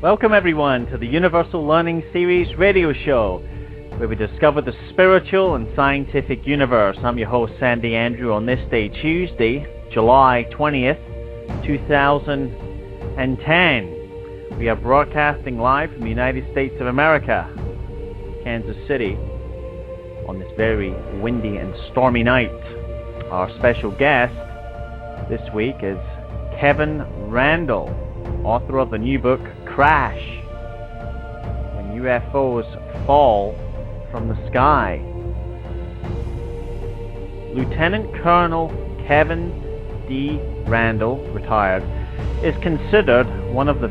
Welcome everyone to the Universal Learning Series radio show, where we discover the spiritual and scientific universe. I'm your host, Sandy Andrew, on this day, Tuesday, July 20th, 2010. We are broadcasting live from the United States of America, Kansas City, on this very windy and stormy night. Our special guest this week is Kevin Randle, author of the new book, Crash, When UFOs Fall from the Sky. Lieutenant Colonel Kevin D. Randle, retired, is considered one of the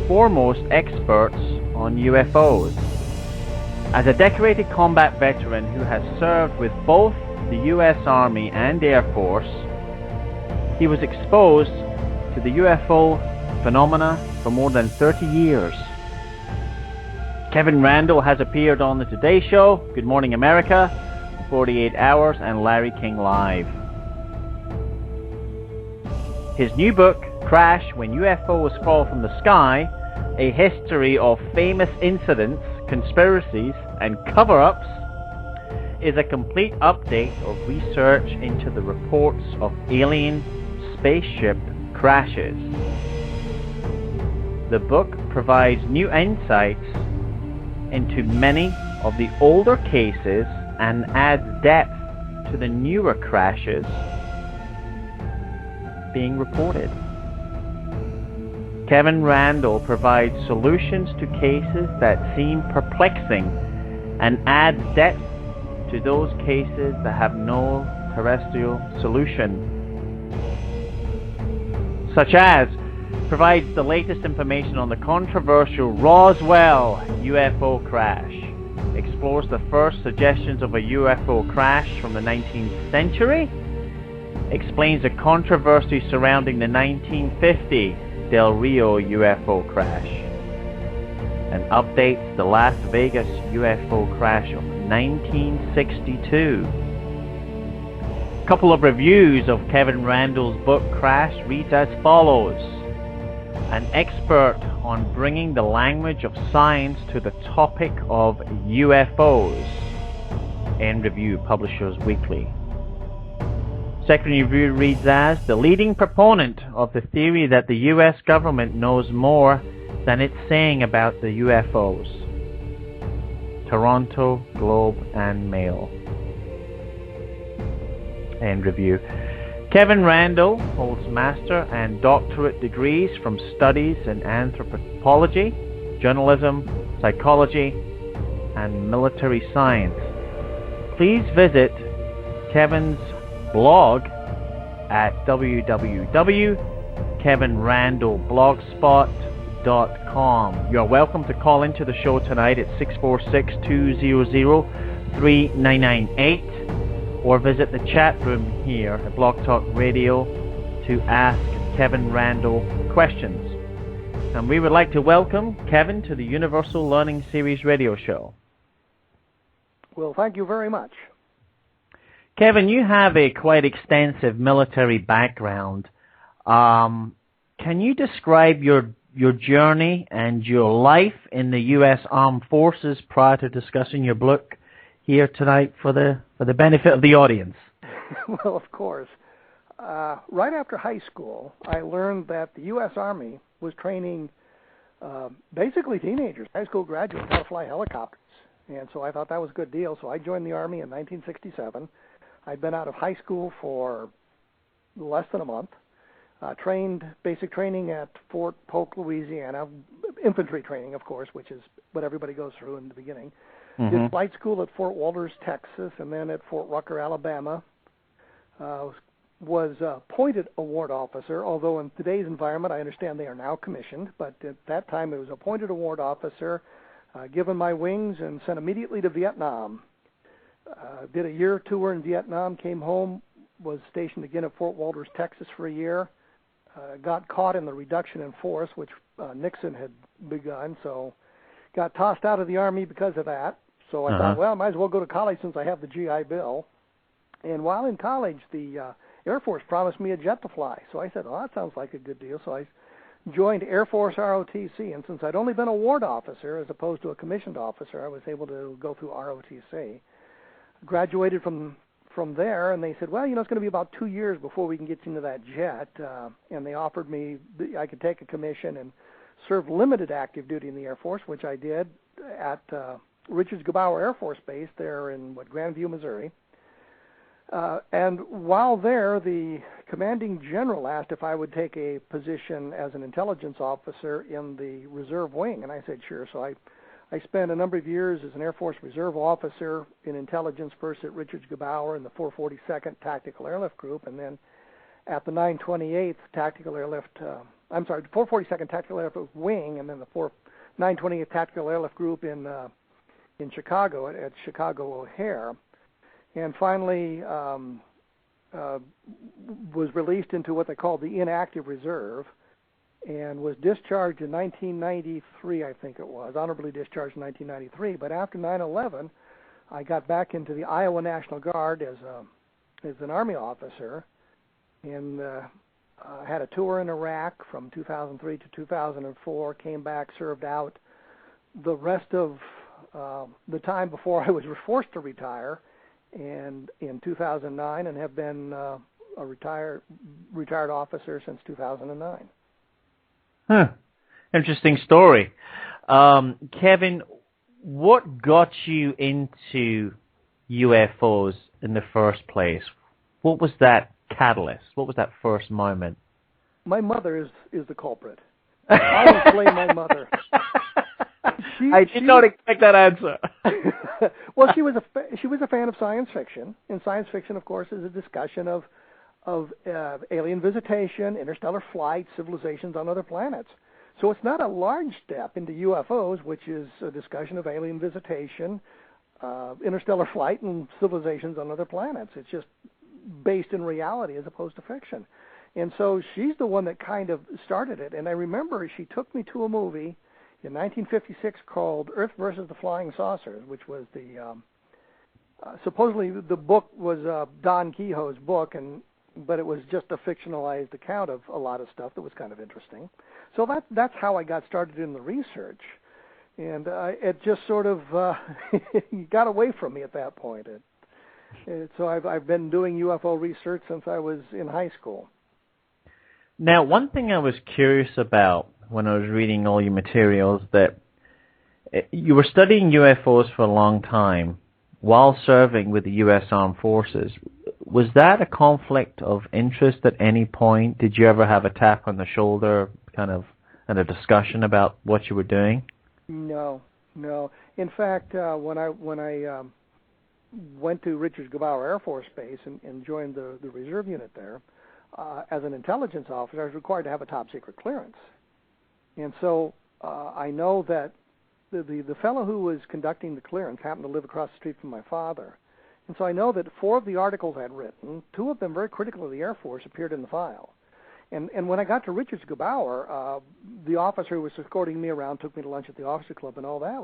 foremost experts on UFOs. As a decorated combat veteran who has served with both the U.S. Army and Air Force, he was exposed to the UFO phenomena for more than 30 years. Kevin Randle has appeared on the Today Show, Good Morning America, 48 Hours, and Larry King Live. His new book, Crash, When UFOs Fall from the Sky, A History of Famous Incidents, Conspiracies, and Cover-Ups, is a complete update of research into the reports of alien spaceship crashes. The book provides new insights into many of the older cases and adds depth to the newer crashes being reported. Kevin Randle provides solutions to cases that seem perplexing and adds depth to those cases that have no terrestrial solution, such as provides the latest information on the controversial Roswell UFO crash, explores the first suggestions of a UFO crash from the 19th century, explains the controversy surrounding the 1950 Del Rio UFO crash, and updates the Las Vegas UFO crash of 1962. A couple of reviews of Kevin Randle's book Crash reads as follows. An expert on bringing the language of science to the topic of UFOs. End review, Publishers Weekly. Second review reads as the leading proponent of the theory that the U.S. government knows more than it's saying about the UFOs. Toronto Globe and Mail. End review. Kevin Randle holds master and doctorate degrees from studies in anthropology, journalism, psychology, and military science. Please visit Kevin's blog at www.kevinrandleblogspot.com. You're welcome to call into the show tonight at 646-200-3998 or visit the chat room here at Blog Talk Radio to ask Kevin Randle questions. And we would like to welcome Kevin to the Universal Learning Series radio show. Well, thank you very much. Kevin, you have a quite extensive military background. Can you describe your journey and your life in the U.S. Armed Forces prior to discussing your book here tonight for the benefit of the audience? Well, of course. Right after high school, I learned that the U.S. Army was training basically teenagers, high school graduates, how to fly helicopters. And so I thought that was a good deal. So I joined the Army in 1967. I'd been out of high school for less than a month. Trained basic training at Fort Polk, Louisiana. Infantry training, of course, which is what everybody goes through in the beginning. Mm-hmm. Did flight school at Fort Walters, Texas, and then at Fort Rucker, Alabama. Was appointed a warrant officer, although in today's environment I understand they are now commissioned, but at that time it was appointed a warrant officer, given my wings, and sent immediately to Vietnam. Did a year tour in Vietnam, came home, was stationed again at Fort Walters, Texas for a year, got caught in the reduction in force, which Nixon had begun, so got tossed out of the Army because of that. So I thought, well, I might as well go to college since I have the GI Bill. And while in college, the Air Force promised me a jet to fly. So I said, oh, that sounds like a good deal. So I joined Air Force ROTC, and since I'd only been a ward officer as opposed to a commissioned officer, I was able to go through ROTC. Graduated from there, and they said, well, it's going to be about 2 years before we can get you into that jet, and they offered me I could take a commission and serve limited active duty in the Air Force, which I did at Richards-Gebaur Air Force Base there in Grandview, Missouri. And while there, the commanding general asked if I would take a position as an intelligence officer in the reserve wing, and I said sure. So I spent a number of years as an Air Force reserve officer in intelligence, first at Richards-Gebaur in the 442nd Tactical Airlift Group, and then at the 928th Tactical Airlift, the 442nd Tactical Airlift Wing, and then the 928th Tactical Airlift Group in Chicago at Chicago O'Hare. And finally was released into what they called the inactive reserve, and was discharged in 1993, I think it was, honorably discharged in 1993. But after 9/11, I got back into the Iowa National Guard as an Army officer, and had a tour in Iraq from 2003 to 2004. Came back, served out the rest of the time before I was forced to retire, and in 2009, and have been a retired officer since 2009. Huh. Interesting story. Kevin, what got you into UFOs in the first place? What was that catalyst? What was that first moment? My mother is the culprit. I always blame my mother. I did not expect that answer. Well, she was a fan of science fiction, and science fiction, of course, is a discussion of alien visitation, interstellar flight, civilizations on other planets. So it's not a large step into UFOs, which is a discussion of alien visitation, interstellar flight, and civilizations on other planets. It's just based in reality as opposed to fiction. And so she's the one that kind of started it. And I remember she took me to a movie in 1956 called Earth versus the Flying Saucers, which was supposedly the book was Don Kehoe's book, but it was just a fictionalized account of a lot of stuff that was kind of interesting. So that's how I got started in the research, and it just sort of got away from me at that point. So I've been doing UFO research since I was in high school. Now, one thing I was curious about when I was reading all your materials, that you were studying UFOs for a long time while serving with the U.S. Armed Forces. Was that a conflict of interest at any point? Did you ever have a tap on the shoulder, kind of, and a discussion about what you were doing? No. In fact, when I went to Richards-Gebaur Air Force Base and joined the reserve unit there, as an intelligence officer, I was required to have a top secret clearance. And so I know that the fellow who was conducting the clearance happened to live across the street from my father. And so I know that 4 of the articles I'd written, 2 of them very critical of the Air Force, appeared in the file. And when I got to Richards-Gebaur, the officer who was escorting me around took me to lunch at the officer club and all that,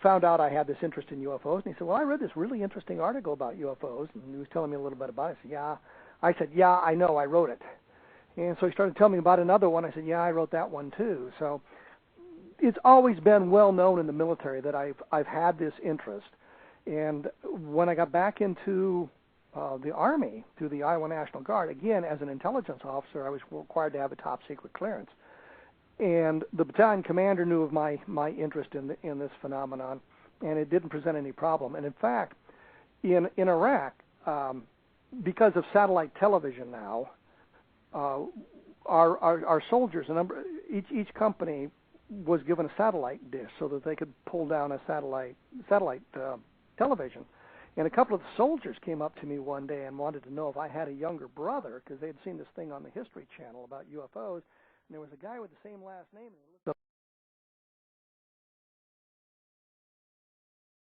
found out I had this interest in UFOs. And he said, well, I read this really interesting article about UFOs. And he was telling me a little bit about it. I said, yeah, I know, I wrote it. And so he started telling me about another one. I said, yeah, I wrote that one too. So it's always been well known in the military that I've had this interest. And when I got back into the Army through the Iowa National Guard, again, as an intelligence officer, I was required to have a top secret clearance. And the battalion commander knew of my interest in this phenomenon, and it didn't present any problem. And in fact, in Iraq, because of satellite television now, our soldiers, each company was given a satellite dish so that they could pull down a satellite television. And a couple of the soldiers came up to me one day and wanted to know if I had a younger brother, because they'd seen this thing on the History Channel about UFOs, and there was a guy with the same last name. And he looked up